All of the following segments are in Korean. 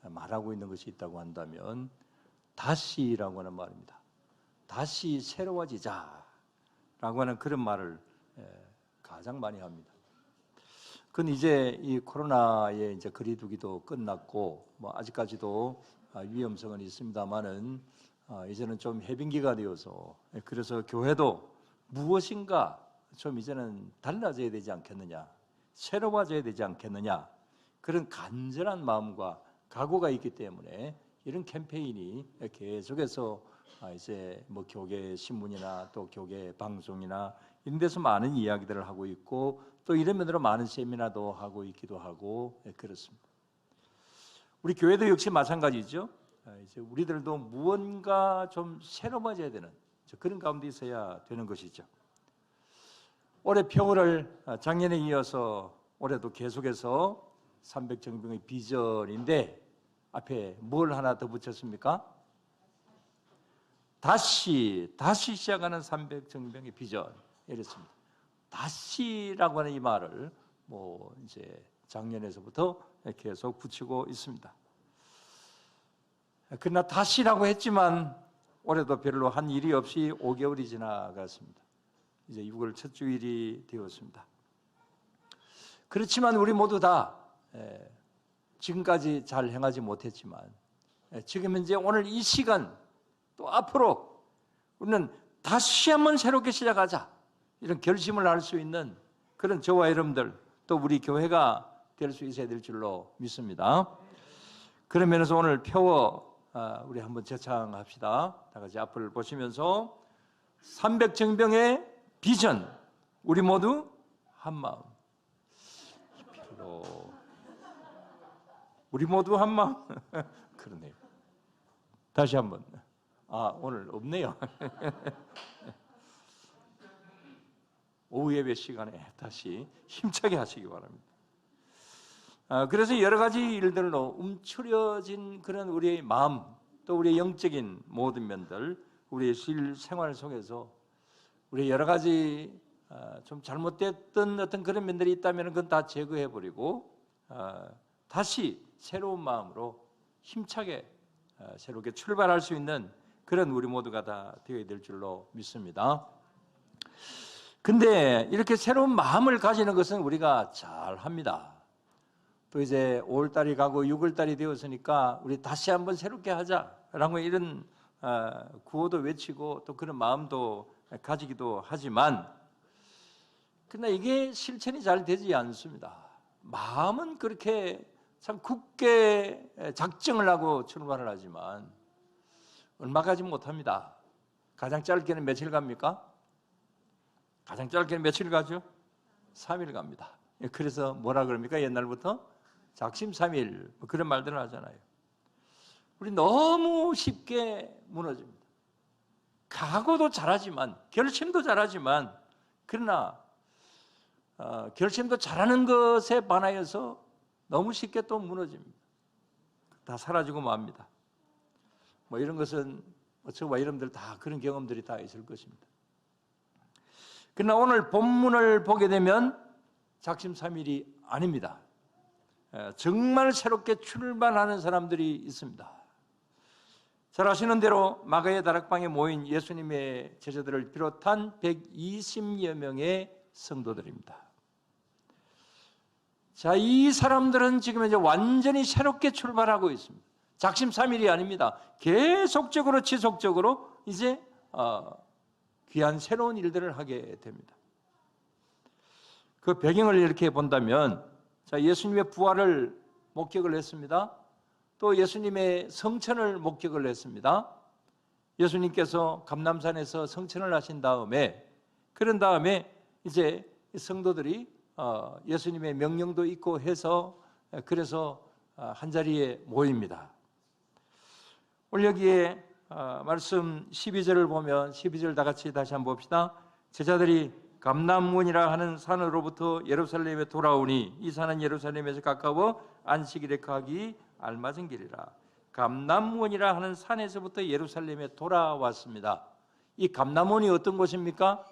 말하고 있는 것이 있다고 한다면 다시라고 하는 말입니다. 다시 새로워지자라고 하는 그런 말을 가장 많이 합니다. 그건 이제 이 코로나의 이제 거리두기도 끝났고 아직까지도 위험성은 있습니다만은 이제는 좀 해빙기가 되어서 그래서 교회도 무엇인가 좀 이제는 달라져야 되지 않겠느냐, 새로워져야 되지 않겠느냐, 그런 간절한 마음과 각오가 있기 때문에 이런 캠페인이 계속해서 이제 교계 신문이나 또 교계 방송이나 이런 데서 많은 이야기들을 하고 있고 또 이런 면으로 많은 세미나도 하고 있기도 하고 그렇습니다. 우리 교회도 역시 마찬가지죠. 이제 우리들도 무언가 좀 새로워져야 되는 그런 가운데 있어야 되는 것이죠. 올해 표어를 작년에 이어서 올해도 계속해서 300정병의 비전인데 앞에 뭘 하나 더 붙였습니까? 다시 시작하는 300정병의 비전 이랬습니다. 다시라고 하는 이 말을 이제 작년에서부터 계속 붙이고 있습니다. 그러나 다시라고 했지만 올해도 별로 한 일이 없이 5개월이 지나갔습니다. 이제 6월 첫 주일이 되었습니다. 그렇지만 우리 모두 다 지금까지 잘 행하지 못했지만 지금 현재 오늘 이 시간 또 앞으로 우리는 다시 한번 새롭게 시작하자 이런 결심을 할 수 있는 그런 저와 여러분들 또 우리 교회가 될 수 있어야 될 줄로 믿습니다. 그런 면에서 오늘 표어 우리 한번 제창합시다. 다 같이 앞을 보시면서 300정병의 비전 우리 모두 한마음 우리 모두 한마음 그러네요. 다시 한번 오늘 없네요. 오후 예배 시간에 다시 힘차게 하시기 바랍니다. 그래서 여러 가지 일들로 움츠려진 그런 우리의 마음 또 우리의 영적인 모든 면들 우리의 실생활 속에서 우리 여러 가지 좀 잘못됐던 어떤 그런 면들이 있다면 그건 다 제거해버리고 다시 새로운 마음으로 힘차게 새롭게 출발할 수 있는 그런 우리 모두가 다 되어야 될 줄로 믿습니다. 근데 이렇게 새로운 마음을 가지는 것은 우리가 잘 합니다. 또 이제 5월달이 가고 6월달이 되었으니까 우리 다시 한번 새롭게 하자라고 이런 구호도 외치고 또 그런 마음도 가지기도 하지만 그러나 이게 실천이 잘 되지 않습니다. 마음은 그렇게 참 굳게 작정을 하고 출발을 하지만 얼마 가지 못합니다. 가장 짧게는 며칠 갑니까? 가장 짧게는 며칠 가죠? 3일 갑니다. 그래서 뭐라 그럽니까? 옛날부터 작심삼일 그런 말들을 하잖아요. 우리 너무 쉽게 무너집니다. 각오도 잘하지만 결심도 잘하지만 그러나 결심도 잘하는 것에 반하여서 너무 쉽게 또 무너집니다. 다 사라지고 맙니다. 이런 것은 저와 여러분들 다 그런 경험들이 다 있을 것입니다. 그러나 오늘 본문을 보게 되면 작심삼일이 아닙니다. 정말 새롭게 출발하는 사람들이 있습니다. 잘 아시는 대로 마가의 다락방에 모인 예수님의 제자들을 비롯한 120여 명의 성도들입니다. 자, 이 사람들은 지금 이제 완전히 새롭게 출발하고 있습니다. 작심삼일이 아닙니다. 계속적으로 지속적으로 이제 귀한 새로운 일들을 하게 됩니다. 그 배경을 이렇게 본다면 자, 예수님의 부활을 목격을 했습니다. 또 예수님의 성천을 목격을 했습니다. 예수님께서 감람산에서 성천을 하신 다음에 그런 다음에 이제 성도들이 예수님의 명령도 있고 해서 그래서 한자리에 모입니다. 오늘 여기에 말씀 12절을 보면 12절 다 같이 다시 한번 봅시다. 제자들이 감람문이라 하는 산으로부터 예루살렘에 돌아오니 이 산은 예루살렘에서 가까워 안식일에 가기 알맞은 길이라. 감람문이라 하는 산에서부터 예루살렘에 돌아왔습니다. 이 감람문이 어떤 곳입니까?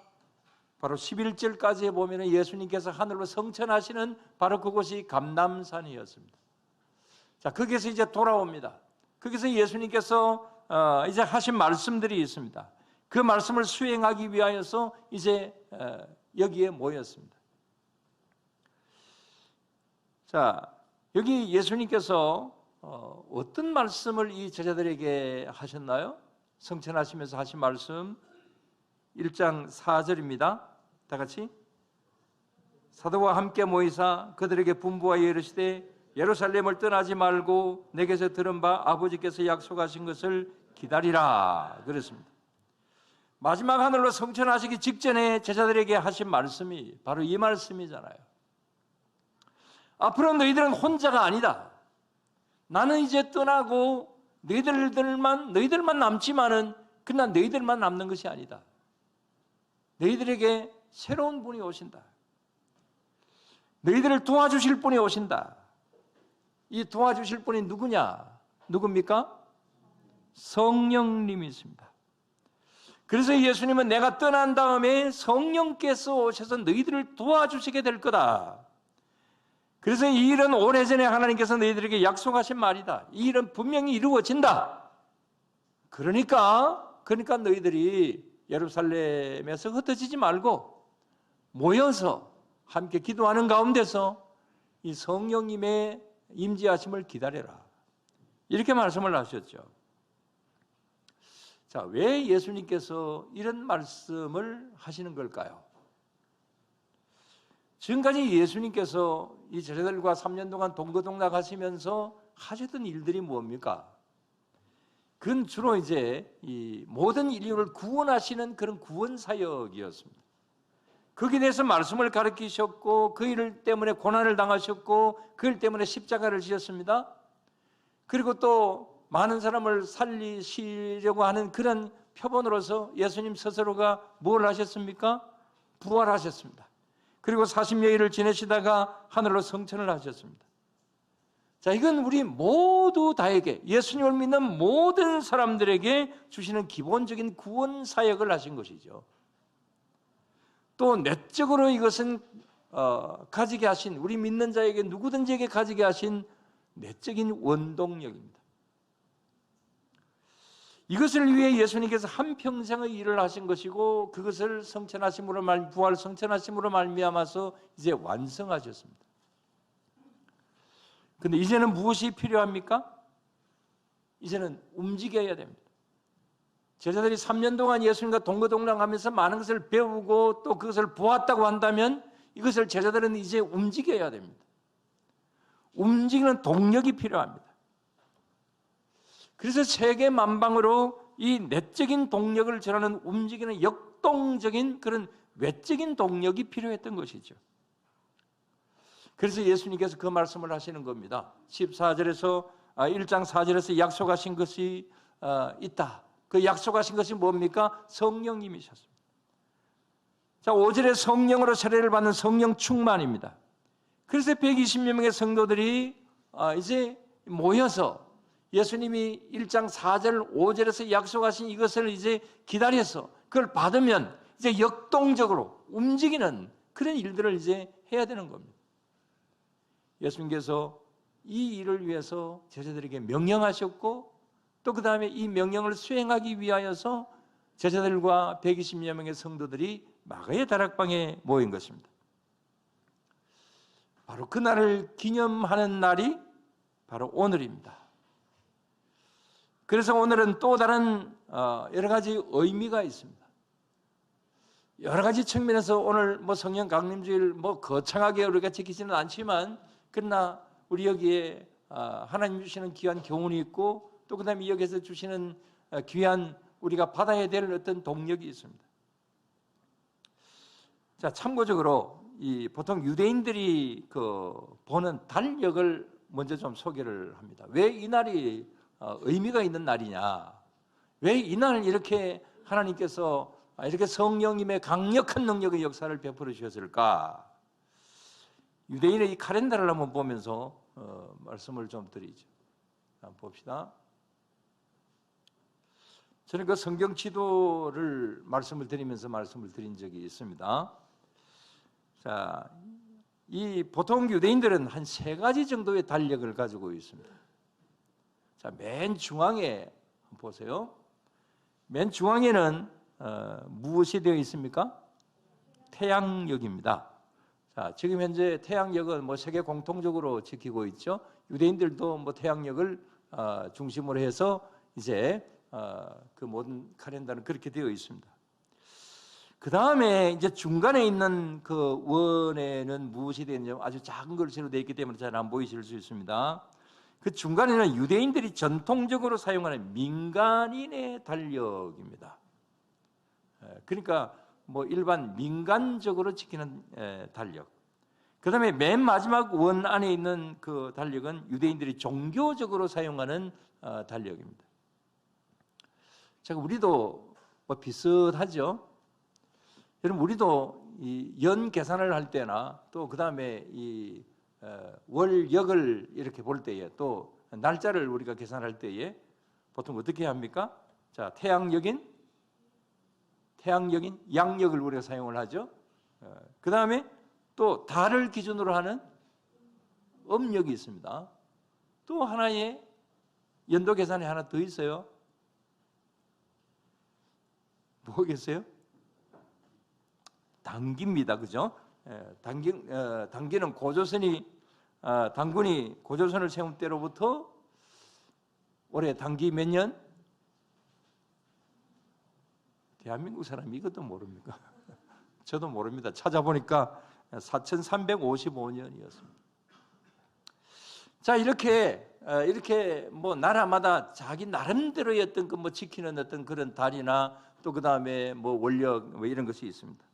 바로 11절까지 보면 예수님께서 하늘로 성천하시는 바로 그곳이 감람산이었습니다. 자, 거기에서 이제 돌아옵니다. 거기서 예수님께서 이제 하신 말씀들이 있습니다. 그 말씀을 수행하기 위하여서 이제 여기에 모였습니다. 자, 여기 예수님께서 어떤 말씀을 이 제자들에게 하셨나요? 성천하시면서 하신 말씀 1장 4절입니다. 다 같이. 사도와 함께 모이사 그들에게 분부하여 이르시되 예루살렘을 떠나지 말고 내게서 들은 바 아버지께서 약속하신 것을 기다리라 그랬습니다. 마지막 하늘로 성천하시기 직전에 제자들에게 하신 말씀이 바로 이 말씀이잖아요. 앞으로 너희들은 혼자가 아니다. 나는 이제 떠나고 너희들만 남지만은 그러나 너희들만 남는 것이 아니다. 너희들에게 새로운 분이 오신다. 너희들을 도와주실 분이 오신다. 이 도와주실 분이 누구냐? 누굽니까? 성령님이십니다. 그래서 예수님은 내가 떠난 다음에 성령께서 오셔서 너희들을 도와주시게 될 거다. 그래서 이 일은 오래전에 하나님께서 너희들에게 약속하신 말이다. 이 일은 분명히 이루어진다. 그러니까 너희들이 예루살렘에서 흩어지지 말고 모여서 함께 기도하는 가운데서 이 성령님의 임재하심을 기다려라. 이렇게 말씀을 하셨죠. 자, 왜 예수님께서 이런 말씀을 하시는 걸까요? 지금까지 예수님께서 이 제자들과 3년 동안 동거동락 하시면서 하셨던 일들이 뭡니까? 그건 주로 이제 이 모든 인류를 구원하시는 그런 구원 사역이었습니다. 거기에 대해서 말씀을 가르치셨고 그 일 때문에 고난을 당하셨고 그 일 때문에 십자가를 지셨습니다. 그리고 또 많은 사람을 살리시려고 하는 그런 표본으로서 예수님 스스로가 뭘 하셨습니까? 부활하셨습니다. 그리고 40여일을 지내시다가 하늘로 성천을 하셨습니다. 자, 이건 우리 모두 다에게, 예수님을 믿는 모든 사람들에게 주시는 기본적인 구원 사역을 하신 것이죠. 또 내적으로 이것은 가지게 하신, 우리 믿는 자에게 누구든지에게 가지게 하신 내적인 원동력입니다. 이것을 위해 예수님께서 한평생의 일을 하신 것이고 그것을 성천하심으로 부활 성천하심으로 말미암아서 이제 완성하셨습니다. 그런데 이제는 무엇이 필요합니까? 이제는 움직여야 됩니다. 제자들이 3년 동안 예수님과 동거동락하면서 많은 것을 배우고 또 그것을 보았다고 한다면 이것을 제자들은 이제 움직여야 됩니다. 움직이는 동력이 필요합니다. 그래서 세계 만방으로 이 내적인 동력을 전하는 움직이는 역동적인 그런 외적인 동력이 필요했던 것이죠. 그래서 예수님께서 그 말씀을 하시는 겁니다. 14절에서 1장 4절에서 약속하신 것이 있다. 그 약속하신 것이 뭡니까? 성령님이셨습니다. 자, 5절에 성령으로 세례를 받는 성령 충만입니다. 그래서 120여 명의 성도들이 이제 모여서 예수님이 1장 4절 5절에서 약속하신 이것을 이제 기다려서 그걸 받으면 이제 역동적으로 움직이는 그런 일들을 이제 해야 되는 겁니다. 예수님께서 이 일을 위해서 제자들에게 명령하셨고 또 그 다음에 이 명령을 수행하기 위하여서 제자들과 120여 명의 성도들이 마가의 다락방에 모인 것입니다. 바로 그날을 기념하는 날이 바로 오늘입니다. 그래서 오늘은 또 다른 여러 가지 의미가 있습니다. 여러 가지 측면에서 오늘 성령 강림주일 거창하게 우리가 지키지는 않지만 그러나 우리 여기에 하나님 주시는 귀한 교훈이 있고 또 그 다음에 여기에서 주시는 귀한 우리가 받아야 될 어떤 동력이 있습니다. 자, 참고적으로 보통 유대인들이 보는 달력을 먼저 좀 소개를 합니다. 왜 이 날이 의미가 있는 날이냐? 왜 이 날을 이렇게 하나님께서 이렇게 성령님의 강력한 능력의 역사를 베풀어 주셨을까? 유대인의 이 카렌다를 한번 보면서 말씀을 좀 드리죠. 한번 봅시다. 저는 그 성경 지도를 말씀을 드리면서 말씀을 드린 적이 있습니다. 자, 이 보통 유대인들은 한 3가지 정도의 달력을 가지고 있습니다. 자, 맨 중앙에 보세요. 맨 중앙에는 무엇이 되어 있습니까? 태양역입니다. 자, 지금 현재 태양역은 뭐 세계 공통적으로 지키고 있죠. 유대인들도 뭐 태양역을 중심으로 해서 이제 그 모든 칼렌더는 그렇게 되어 있습니다. 그 다음에 이제 중간에 있는 그 원에는 무엇이 되는지 아주 작은 글씨로 되어 있기 때문에 잘 안 보이실 수 있습니다. 그 중간에는 유대인들이 전통적으로 사용하는 민간인의 달력입니다. 그러니까 뭐 일반 민간적으로 지키는 달력. 그 다음에 맨 마지막 원 안에 있는 그 달력은 유대인들이 종교적으로 사용하는 달력입니다. 자, 우리도 뭐 비슷하죠. 여러분, 우리도 이 연 계산을 할 때나 또 그 다음에 이 월역을 이렇게 볼 때에 또 날짜를 우리가 계산할 때에 보통 어떻게 합니까? 자, 태양역인 양력을 우리가 사용을 하죠. 그 다음에 또 달을 기준으로 하는 음력이 있습니다. 또 하나의 연도 계산이 하나 더 있어요. 뭐겠어요? 단기입니다. 그죠? 단기는 당군이 고조선을 세운 때로부터 올해 단기 몇 년? 대한민국 사람이 이것도 모릅니까? 저도 모릅니다. 찾아보니까 4355년이었습니다. 자, 이렇게 뭐 나라마다 자기 나름대로의 어떤 그 뭐 지키는 어떤 그런 달이나 또 그 다음에 뭐 원력 뭐 이런 것이 있습니다.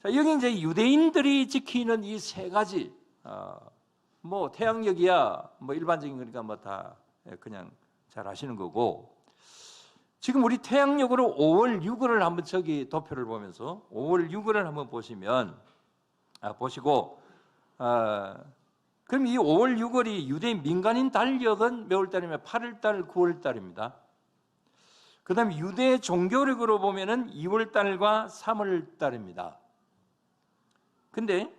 자, 여기 이제 유대인들이 지키는 이 세 가지, 뭐 태양력이야 뭐 일반적인 거니까 뭐 다 그냥 잘 아시는 거고, 지금 우리 태양력으로 5월 6월을 한번 저기 도표를 보면서 5월 6월을 한번 보시면 보시고, 그럼 이 5월 6월이 유대인 민간인 달력은 몇 월 달이면 8월 달, 9월 달입니다. 그 다음에 유대 종교력으로 보면은 2월 달과 3월 달입니다. 근데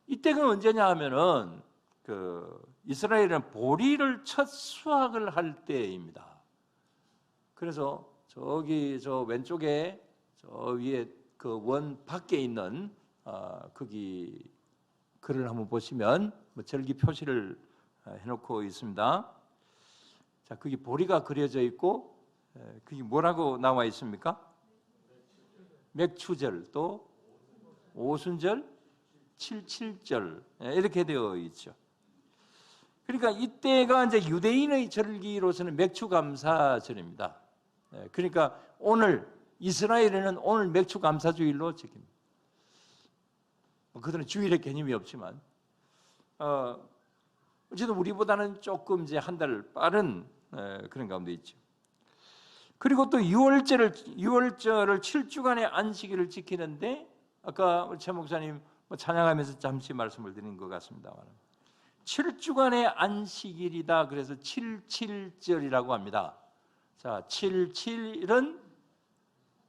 이때가 언제냐 하면은 그 이스라엘은 보리를 첫 수확을 할 때입니다. 그래서 저기 저 왼쪽에 저 위에 그 원 밖에 있는 거기 글을 한번 보시면 뭐 절기 표시를 해놓고 있습니다. 자, 거기 보리가 그려져 있고 그게 뭐라고 나와 있습니까? 맥추절, 또 오순절, 칠칠절 이렇게 되어 있죠. 그러니까 이때가 이제 유대인의 절기로서는 맥추감사절입니다. 그러니까 오늘 이스라엘에는 오늘 맥추감사주일로 지킵니다. 그들은 주일의 개념이 없지만 어쨌든 우리보다는 조금 이제 한 달 빠른 그런 가운데 있죠. 그리고 또 6월절을 7주간의 안식일을 지키는데 아까 최 목사님 찬양하면서 잠시 말씀을 드린 것 같습니다만 7주간의 안식일이다. 그래서 77절이라고 합니다. 자, 77은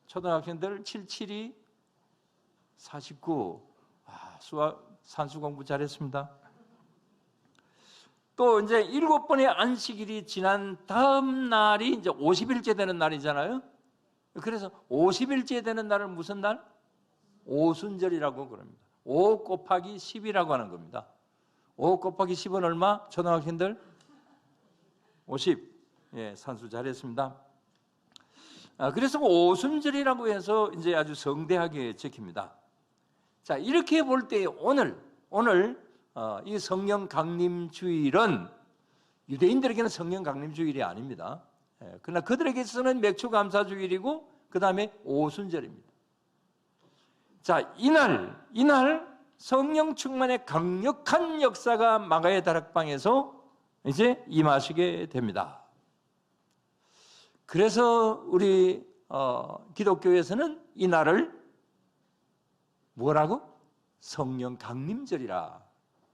초등학생들 77이 49. 수학 산수 공부 잘했습니다. 또 이제 7번의 안식일이 지난 다음 날이 이제 50일째 되는 날이잖아요. 그래서 50일째 되는 날은 무슨 날? 오순절이라고 그럽니다. 5 곱하기 10이라고 하는 겁니다. 5 곱하기 10은 얼마? 초등학생들? 50. 예, 산수 잘했습니다. 그래서 오순절이라고 해서 이제 아주 성대하게 지킵니다. 자, 이렇게 볼 때 오늘 이 성령 강림주일은 유대인들에게는 성령 강림주일이 아닙니다. 그러나 그들에게서는 맥추감사주일이고 그 다음에 오순절입니다. 자, 이날 성령 충만의 강력한 역사가 마가의 다락방에서 이제 임하시게 됩니다. 그래서 우리 기독교에서는 이 날을 뭐라고? 성령 강림절이라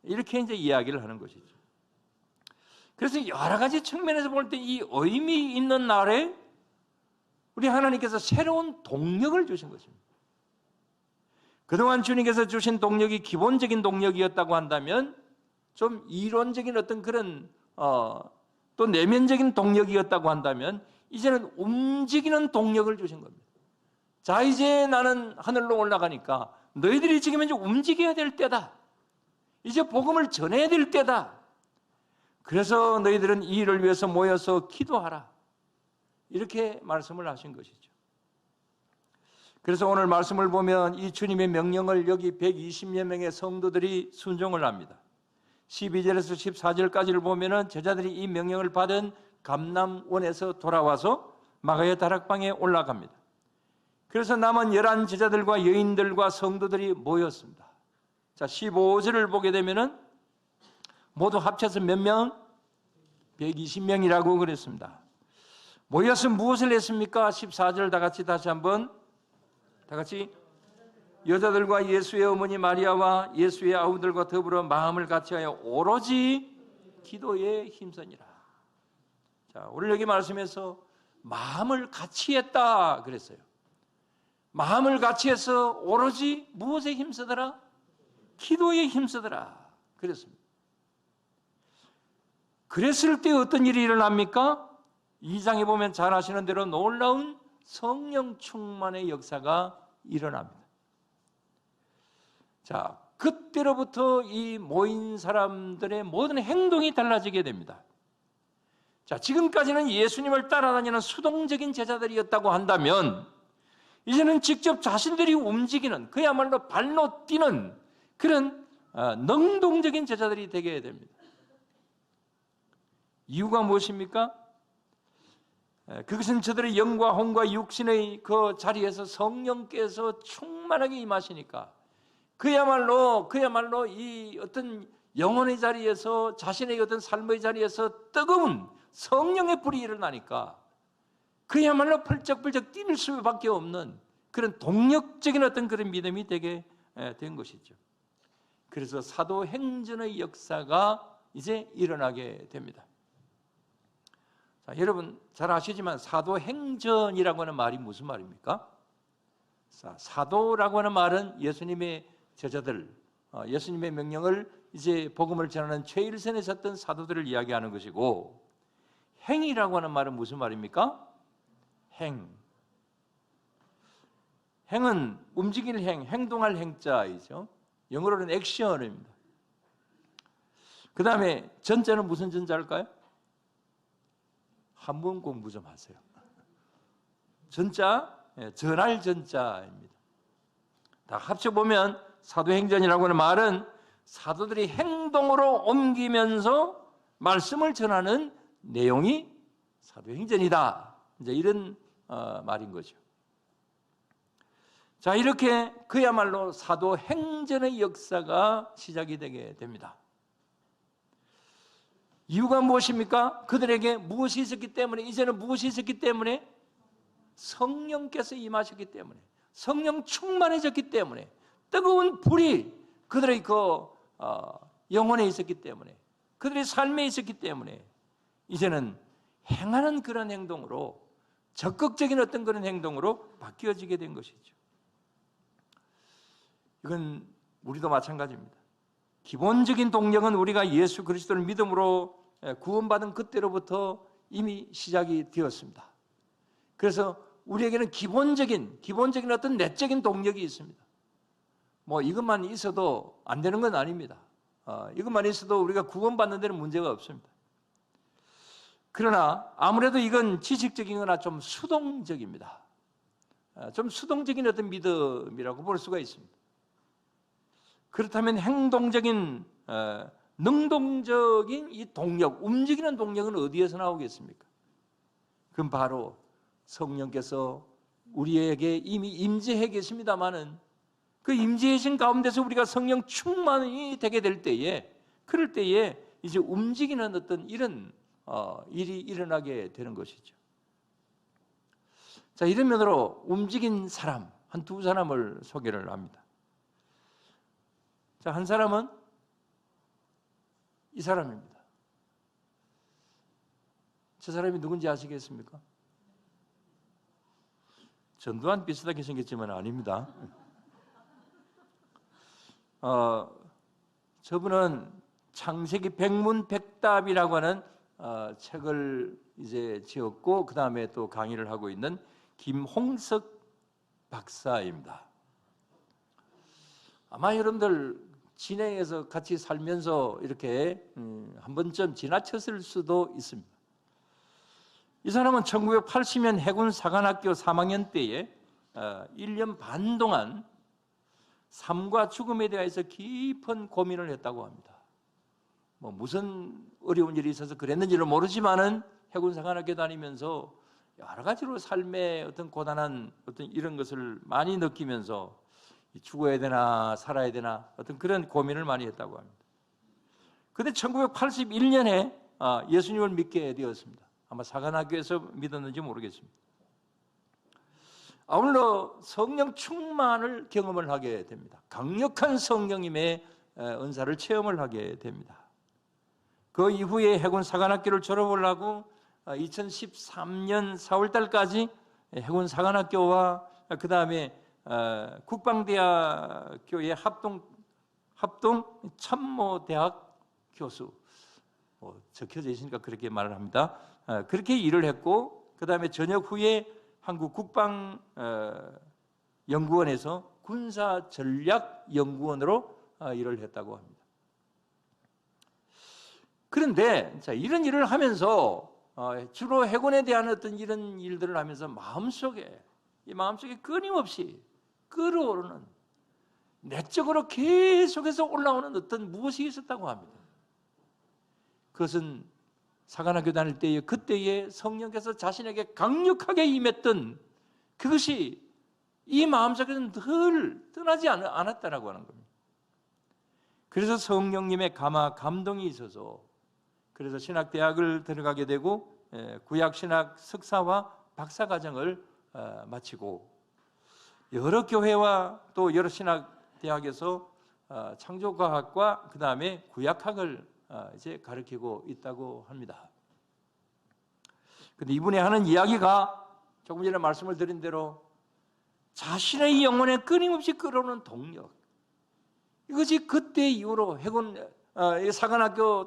이렇게 이제 이야기를 하는 것이죠. 그래서 여러 가지 측면에서 볼 때 이 의미 있는 날에 우리 하나님께서 새로운 동력을 주신 것입니다. 그동안 주님께서 주신 동력이 기본적인 동력이었다고 한다면 좀 이론적인 어떤 그런 또 내면적인 동력이었다고 한다면 이제는 움직이는 동력을 주신 겁니다. 자, 이제 나는 하늘로 올라가니까 너희들이 지금 이제 움직여야 될 때다. 이제 복음을 전해야 될 때다. 그래서 너희들은 이 일을 위해서 모여서 기도하라. 이렇게 말씀을 하신 것이죠. 그래서 오늘 말씀을 보면 이 주님의 명령을 여기 120여 명의 성도들이 순종을 합니다. 12절에서 14절까지를 보면은 제자들이 이 명령을 받은 감람원에서 돌아와서 마가의 다락방에 올라갑니다. 그래서 남은 11 제자들과 여인들과 성도들이 모였습니다. 자, 15절을 보게 되면은 모두 합쳐서 몇 명? 120명이라고 그랬습니다. 모여서 무엇을 했습니까? 14절 다시 한번 여자들과 예수의 어머니 마리아와 예수의 아우들과 더불어 마음을 같이하여 오로지 기도에 힘쓰니라. 자, 오늘 여기 말씀에서 마음을 같이 했다 그랬어요. 마음을 같이 해서 오로지 무엇에 힘쓰더라? 기도에 힘쓰더라 그랬습니다. 그랬을 때 어떤 일이 일어납니까? 2장에 보면 잘 아시는 대로 놀라운 성령 충만의 역사가 일어납니다. 자, 그때로부터 이 모인 사람들의 모든 행동이 달라지게 됩니다. 자, 지금까지는 예수님을 따라다니는 수동적인 제자들이었다고 한다면 이제는 직접 자신들이 움직이는, 그야말로 발로 뛰는 그런 능동적인 제자들이 되게 됩니다. 이유가 무엇입니까? 그것은 저들의 영과 혼과 육신의 그 자리에서 성령께서 충만하게 임하시니까 그야말로 이 어떤 영혼의 자리에서, 자신의 어떤 삶의 자리에서 뜨거운 성령의 불이 일어나니까 그야말로 펄쩍펄쩍 뛸 수밖에 없는 그런 동력적인 어떤 그런 믿음이 되게 된 것이죠. 그래서 사도행전의 역사가 이제 일어나게 됩니다. 자, 여러분 잘 아시지만 사도행전이라고 하는 말이 무슨 말입니까? 사도라고 하는 말은 예수님의 제자들, 예수님의 명령을 이제 복음을 전하는 최일선에 섰던 사도들을 이야기하는 것이고, 행이라고 하는 말은 무슨 말입니까? 행은 움직일 행동할 행자이죠. 영어로는 액션입니다. 그 다음에 전자는 무슨 전자일까요? 한번 공부 좀 하세요. 전자, 전할 전자입니다. 다 합쳐보면 사도행전이라고 하는 말은 사도들이 행동으로 옮기면서 말씀을 전하는 내용이 사도행전이다. 이제 이런 말인 거죠. 자, 이렇게 그야말로 사도행전의 역사가 시작이 되게 됩니다. 이유가 무엇입니까? 그들에게 무엇이 있었기 때문에, 이제는 무엇이 있었기 때문에? 성령께서 임하셨기 때문에, 성령 충만해졌기 때문에, 뜨거운 불이 그들의 그 영혼에 있었기 때문에, 그들의 삶에 있었기 때문에 이제는 행하는 그런 행동으로, 적극적인 어떤 그런 행동으로 바뀌어지게 된 것이죠. 이건 우리도 마찬가지입니다. 기본적인 동력은 우리가 예수 그리스도를 믿음으로 구원받은 그때로부터 이미 시작이 되었습니다. 그래서 우리에게는 기본적인 어떤 내적인 동력이 있습니다. 뭐 이것만 있어도 안 되는 건 아닙니다. 이것만 있어도 우리가 구원받는 데는 문제가 없습니다. 그러나 아무래도 이건 지식적인 거나 좀 수동적입니다. 좀 수동적인 어떤 믿음이라고 볼 수가 있습니다. 그렇다면 행동적인, 능동적인 이 동력, 움직이는 동력은 어디에서 나오겠습니까? 그건 바로 성령께서 우리에게 이미 임재해 계십니다마는 그 임재하신 가운데서 우리가 성령 충만이 되게 될 때에, 그럴 때에 이제 움직이는 어떤 이런 일이 일어나게 되는 것이죠. 자, 이런 면으로 움직인 사람, 한 두 사람을 소개를 합니다. 자, 한 사람은 이 사람입니다. 저 사람이 누군지 아시겠습니까? 전두환 비슷하게 생겼지만 아닙니다. 저분은 창세기 백문백답이라고 하는 책을 이제 지었고 그 다음에 또 강의를 하고 있는 김홍석 박사입니다. 아마 여러분들 진해에서 같이 살면서 이렇게 한 번쯤 지나쳤을 수도 있습니다. 이 사람은 1980년 해군 사관학교 3학년 때에 1년 반 동안 삶과 죽음에 대해서 깊은 고민을 했다고 합니다. 뭐 무슨 어려운 일이 있어서 그랬는지를 모르지만은 해군 사관학교 다니면서 여러 가지로 삶의 어떤 고단한 어떤 이런 것을 많이 느끼면서 죽어야 되나 살아야 되나 어떤 그런 고민을 많이 했다고 합니다. 그런데 1981년에 예수님을 믿게 되었습니다. 아마 사관학교에서 믿었는지 모르겠습니다. 아울러 성령 충만을 경험을 하게 됩니다. 강력한 성령님의 은사를 체험을 하게 됩니다. 그 이후에 해군 사관학교를 졸업을 하고 2013년 4월 달까지 해군 사관학교와 그 다음에 국방대학교의 합동 참모대학 교수, 적혀져 있으니까 그렇게 말을 합니다. 그렇게 일을 했고 그 다음에 전역 후에 한국국방연구원에서 군사전략연구원으로 일을 했다고 합니다. 그런데 이런 일을 하면서 주로 해군에 대한 어떤 이런 일들을 하면서 마음속에 끊임없이 끓어오르는 내적으로 계속해서 올라오는 어떤 무엇이 있었다고 합니다. 그것은 사관학교 다닐 때에 그때에 성령께서 자신에게 강력하게 임했던 그것이 이 마음속에는 늘 떠나지 않았다라고 하는 겁니다. 그래서 성령님의 감동이 있어서 그래서 신학대학을 들어가게 되고 구약신학 석사와 박사과정을 마치고 여러 교회와 또 여러 신학대학에서 창조과학과 그 다음에 구약학을 이제 가르치고 있다고 합니다. 그런데 이분이 하는 이야기가 조금 전에 말씀을 드린 대로 자신의 영혼에 끊임없이 끌어오는 동력, 이것이 그때 이후로 해군 사관학교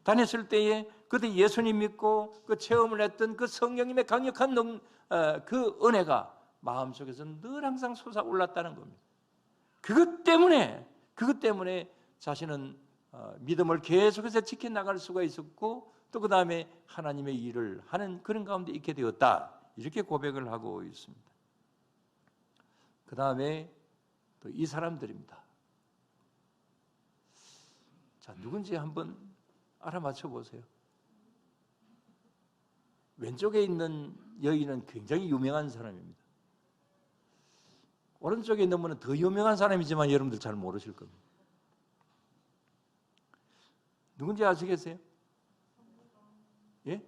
다녔을 때에 그때 예수님 믿고 그 체험을 했던 그 성령님의 강력한 그 은혜가 마음속에서 늘 항상 솟아올랐다는 겁니다. 그것 때문에 자신은 믿음을 계속해서 지켜나갈 수가 있었고 또 그 다음에 하나님의 일을 하는 그런 가운데 있게 되었다, 이렇게 고백을 하고 있습니다. 그 다음에 또 이 사람들입니다. 자, 누군지 한번 알아맞혀 보세요. 왼쪽에 있는 여인은 굉장히 유명한 사람입니다. 오른쪽에 있는 분은 더 유명한 사람이지만 여러분들 잘 모르실 겁니다. 누군지 아시겠어요? 예?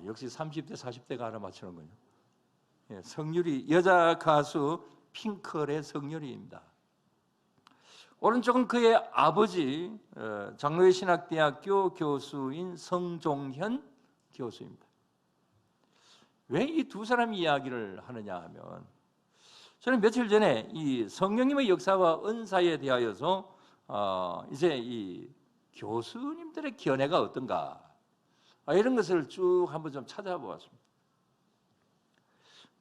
역시 30대, 40대가 알아맞히는군요. 예, 성유리, 여자 가수 핑클의 성유리입니다. 오른쪽은 그의 아버지 장로회 신학대학교 교수인 성종현 교수입니다. 왜 이 두 사람 이야기를 하느냐 하면 저는 며칠 전에 이 성령님의 역사와 은사에 대하여서 이제 이 교수님들의 견해가 어떤가 이런 것을 쭉 한번 좀 찾아보았습니다.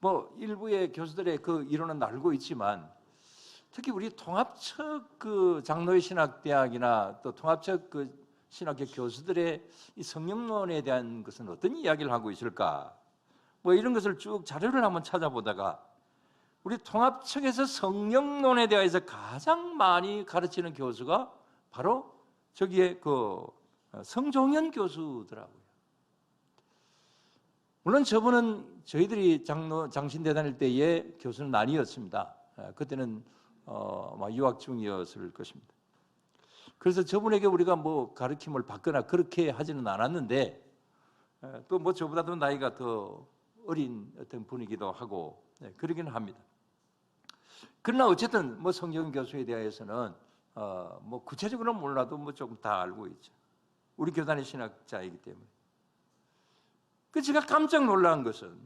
뭐 일부의 교수들의 그 이론은 알고 있지만 특히 우리 통합적 그 장로회 신학대학이나 또 통합적 그 신학교 교수들의 이 성령론에 대한 것은 어떤 이야기를 하고 있을까? 뭐 이런 것을 쭉 자료를 한번 찾아보다가 우리 통합측에서 성령론에 대해서 가장 많이 가르치는 교수가 바로 저기에 그 성종현 교수더라고요. 물론 저분은 저희들이 장신대 다닐 때의 교수는 아니었습니다. 그때는 유학 중이었을 것입니다. 그래서 저분에게 우리가 뭐 가르침을 받거나 그렇게 하지는 않았는데 또 뭐 저보다도 나이가 더 어린 어떤 분이기도 하고 그러긴 합니다. 그러나 어쨌든 뭐 성경 교수에 대해서는 뭐 구체적으로는 몰라도 뭐 조금 다 알고 있죠. 우리 교단의 신학자이기 때문에. 제가 깜짝 놀란 것은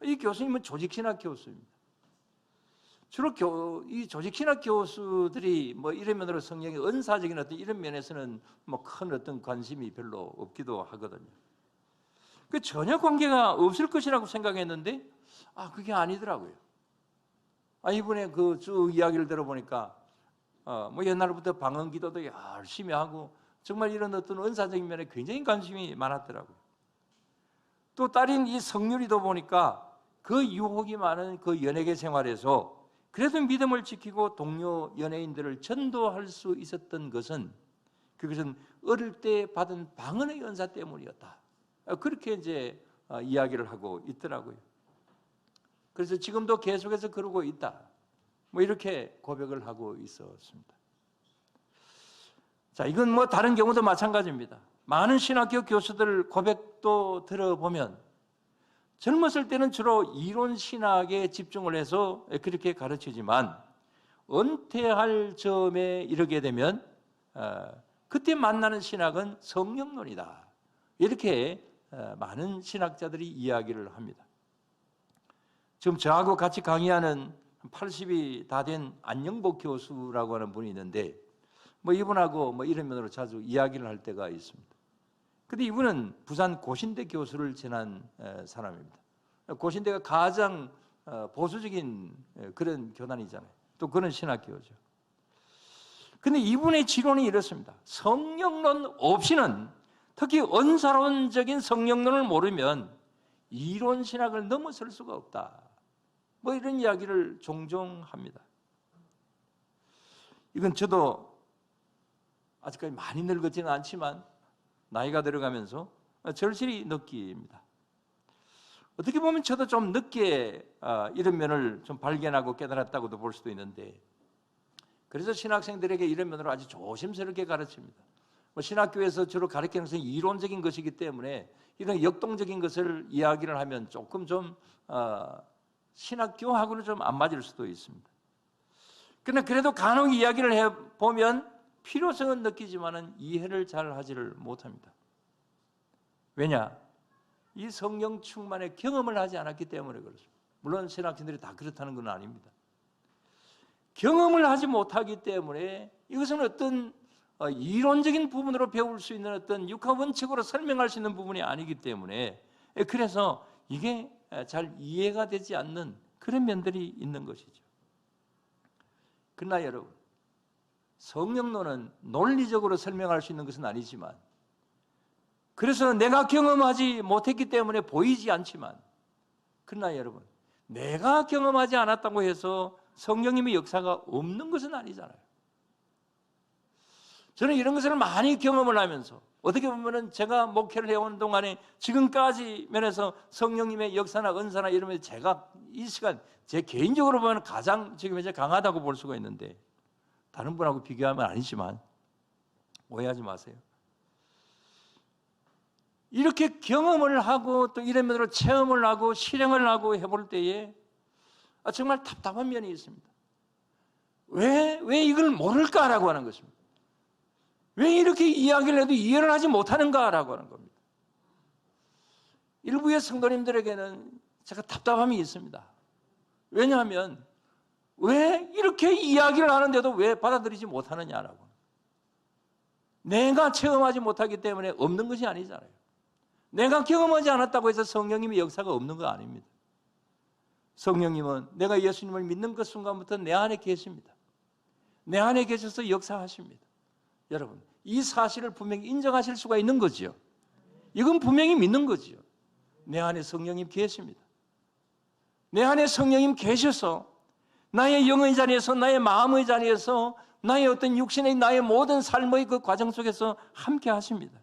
이 교수님은 조직신학 교수입니다. 주로 이 조직신학 교수들이 뭐 이런 면으로 성령의 은사적인 어떤 이런 면에서는 뭐 큰 어떤 관심이 별로 없기도 하거든요. 그 전혀 관계가 없을 것이라고 생각했는데 그게 아니더라고요. 이번에 그 쭉 이야기를 들어보니까 뭐 옛날부터 방언기도도 열심히 하고 정말 이런 어떤 은사적인 면에 굉장히 관심이 많았더라고요. 또 딸인 이 성유리도 보니까 그 유혹이 많은 그 연예계 생활에서 그래도 믿음을 지키고 동료 연예인들을 전도할 수 있었던 것은 그것은 어릴 때 받은 방언의 은사 때문이었다. 그렇게 이제 이야기를 하고 있더라고요. 그래서 지금도 계속해서 그러고 있다. 뭐 이렇게 고백을 하고 있었습니다. 자, 이건 뭐 다른 경우도 마찬가지입니다. 많은 신학교 교수들 고백도 들어보면 젊었을 때는 주로 이론 신학에 집중을 해서 그렇게 가르치지만 은퇴할 점에 이르게 되면 그때 만나는 신학은 성령론이다. 이렇게 많은 신학자들이 이야기를 합니다. 지금 저하고 같이 강의하는 80이 다 된 안영복 교수라고 하는 분이 있는데 뭐 이분하고 뭐 이런 면으로 자주 이야기를 할 때가 있습니다. 근데 이분은 부산 고신대 교수를 지낸 사람입니다. 고신대가 가장 보수적인 그런 교단이잖아요. 또 그런 신학교죠. 근데 이분의 지론이 이렇습니다. 성령론 없이는, 특히 은사론적인 성령론을 모르면 이론 신학을 넘어설 수가 없다. 뭐 이런 이야기를 종종 합니다. 이건 저도 아직까지 많이 늙었지는 않지만 나이가 들어가면서 절실히 느낍니다. 어떻게 보면 저도 좀 늦게 이런 면을 좀 발견하고 깨달았다고도 볼 수도 있는데, 그래서 신학생들에게 이런 면으로 아주 조심스럽게 가르칩니다. 신학교에서 주로 가르치는 것은 이론적인 것이기 때문에 이런 역동적인 것을 이야기를 하면 조금 좀 신학교하고는 좀 안 맞을 수도 있습니다. 그러나 그래도 간혹 이야기를 해보면 필요성은 느끼지만 이해를 잘 하지를 못합니다. 왜냐? 이 성령 충만의 경험을 하지 않았기 때문에 그렇습니다. 물론 신학생들이 다 그렇다는 건 아닙니다. 경험을 하지 못하기 때문에 이것은 어떤 이론적인 부분으로 배울 수 있는 어떤 육하원칙으로 설명할 수 있는 부분이 아니기 때문에, 그래서 이게 잘 이해가 되지 않는 그런 면들이 있는 것이죠. 그러나 여러분, 성령론은 논리적으로 설명할 수 있는 것은 아니지만, 그래서 내가 경험하지 못했기 때문에 보이지 않지만, 그러나 여러분, 내가 경험하지 않았다고 해서 성령님의 역사가 없는 것은 아니잖아요. 저는 이런 것을 많이 경험을 하면서 어떻게 보면 제가 목회를 해오는 동안에 지금까지 면에서 성령님의 역사나 은사나 이러면서 제가 이 시간 제 개인적으로 보면 가장 지금 이제 강하다고 볼 수가 있는데, 다른 분하고 비교하면 아니지만 오해하지 마세요. 이렇게 경험을 하고 또 이런 면으로 체험을 하고 실행을 하고 해볼 때에 정말 답답한 면이 있습니다. 왜 이걸 모를까라고 하는 것입니다. 왜 이렇게 이야기를 해도 이해를 하지 못하는가라고 하는 겁니다. 일부의 성도님들에게는 제가 답답함이 있습니다. 왜냐하면 왜 이렇게 이야기를 하는데도 왜 받아들이지 못하느냐라고. 내가 체험하지 못하기 때문에 없는 것이 아니잖아요. 내가 경험하지 않았다고 해서 성령님의 역사가 없는 거 아닙니다. 성령님은 내가 예수님을 믿는 그 순간부터 내 안에 계십니다. 내 안에 계셔서 역사하십니다. 여러분, 이 사실을 분명히 인정하실 수가 있는 거지요. 이건 분명히 믿는 거지요. 내 안에 성령님 계십니다. 내 안에 성령님 계셔서 나의 영의 자리에서, 나의 마음의 자리에서, 나의 어떤 육신의, 나의 모든 삶의 그 과정 속에서 함께 하십니다.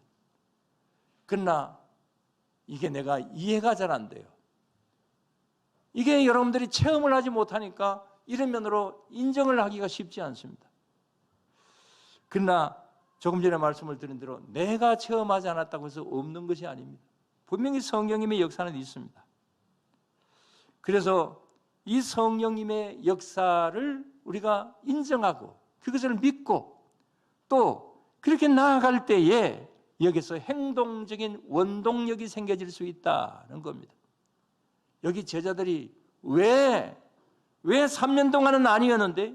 그러나 이게 내가 이해가 잘 안 돼요. 이게 여러분들이 체험을 하지 못하니까 이런 면으로 인정을 하기가 쉽지 않습니다. 그러나 조금 전에 말씀을 드린 대로 내가 체험하지 않았다고 해서 없는 것이 아닙니다. 분명히 성령님의 역사는 있습니다. 그래서 이 성령님의 역사를 우리가 인정하고 그것을 믿고 또 그렇게 나아갈 때에 여기서 행동적인 원동력이 생겨질 수 있다는 겁니다. 여기 제자들이 왜 왜 3년 동안은 아니었는데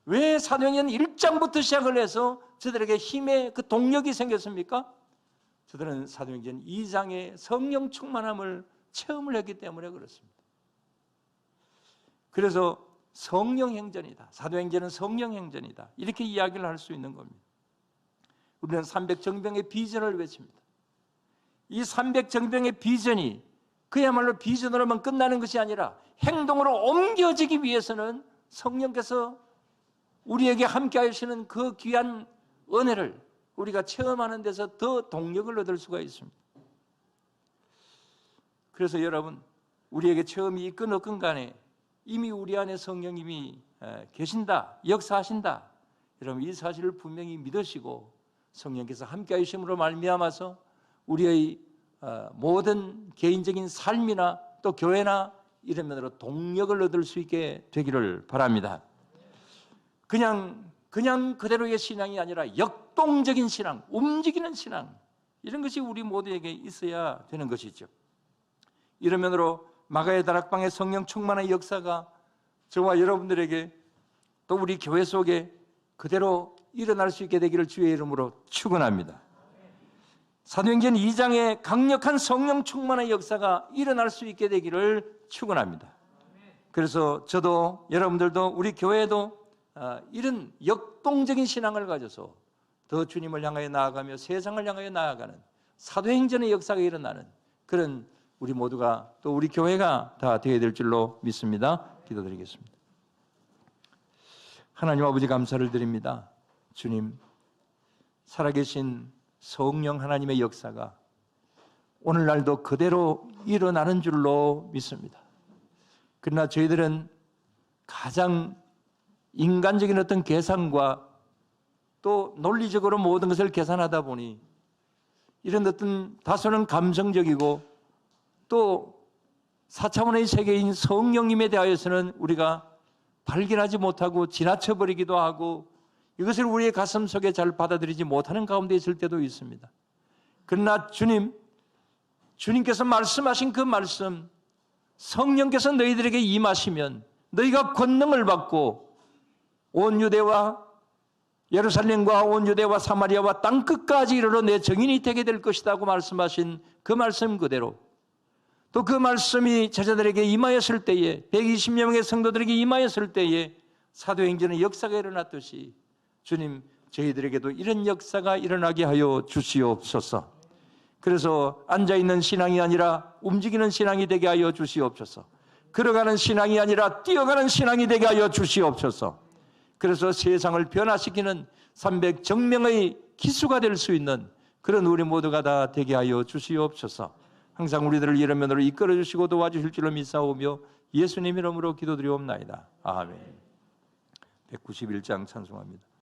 왜 사도행전 1장부터 시작을 해서 저들에게 힘의 그 동력이 생겼습니까? 저들은 사도행전 2장의 성령 충만함을 체험을 했기 때문에 그렇습니다. 그래서 성령 행전이다. 사도행전은 성령 행전이다. 이렇게 이야기를 할 수 있는 겁니다. 우리는 300정병의 비전을 외칩니다. 이 300정병의 비전이 그야말로 비전으로만 끝나는 것이 아니라 행동으로 옮겨지기 위해서는 성령께서 우리에게 함께 하시는 그 귀한 은혜를 우리가 체험하는 데서 더 동력을 얻을 수가 있습니다. 그래서 여러분, 우리에게 체험이 있건 없건 간에 이미 우리 안에 성령님이 계신다, 역사하신다. 여러분, 이 사실을 분명히 믿으시고 성령께서 함께 하심으로 말미암아서 우리의 모든 개인적인 삶이나 또 교회나 이런 면으로 동력을 얻을 수 있게 되기를 바랍니다. 그냥 그대로의 신앙이 아니라 역동적인 신앙, 움직이는 신앙, 이런 것이 우리 모두에게 있어야 되는 것이죠. 이런 면으로 마가의 다락방의 성령 충만의 역사가 저와 여러분들에게 또 우리 교회 속에 그대로 일어날 수 있게 되기를 주의 이름으로 축원합니다. 사도행전 2장의 강력한 성령 충만의 역사가 일어날 수 있게 되기를 축원합니다. 그래서 저도 여러분들도 우리 교회도 이런 역동적인 신앙을 가져서 더 주님을 향하여 나아가며 세상을 향하여 나아가는 사도행전의 역사가 일어나는 그런 우리 모두가 또 우리 교회가 다 되어야 될 줄로 믿습니다. 기도드리겠습니다. 하나님 아버지 감사를 드립니다. 주님, 살아계신 성령 하나님의 역사가 오늘날도 그대로 일어나는 줄로 믿습니다. 그러나 저희들은 가장 인간적인 어떤 계산과 또 논리적으로 모든 것을 계산하다 보니 이런 어떤 다소는 감성적이고 또 4차원의 세계인 성령님에 대하여서는 우리가 발견하지 못하고 지나쳐버리기도 하고 이것을 우리의 가슴 속에 잘 받아들이지 못하는 가운데 있을 때도 있습니다. 그러나 주님께서 말씀하신 그 말씀, 성령께서 너희들에게 임하시면 너희가 권능을 받고 온 유대와 예루살렘과 온 유대와 사마리아와 땅끝까지 이르러 내 증인이 되게 될 것이라고 말씀하신 그 말씀 그대로 또 그 말씀이 제자들에게 임하였을 때에 120명의 성도들에게 임하였을 때에 사도행전의 역사가 일어났듯이 주님, 저희들에게도 이런 역사가 일어나게 하여 주시옵소서. 그래서 앉아있는 신앙이 아니라 움직이는 신앙이 되게 하여 주시옵소서. 걸어가는 신앙이 아니라 뛰어가는 신앙이 되게 하여 주시옵소서. 그래서 세상을 변화시키는 300정명의 기수가 될 수 있는 그런 우리 모두가 다 되게 하여 주시옵소서. 항상 우리들을 이런 면으로 이끌어 주시고 도와주실 줄로 믿사오며 예수님 이름으로 기도드리옵나이다. 아멘. 191장 찬송합니다.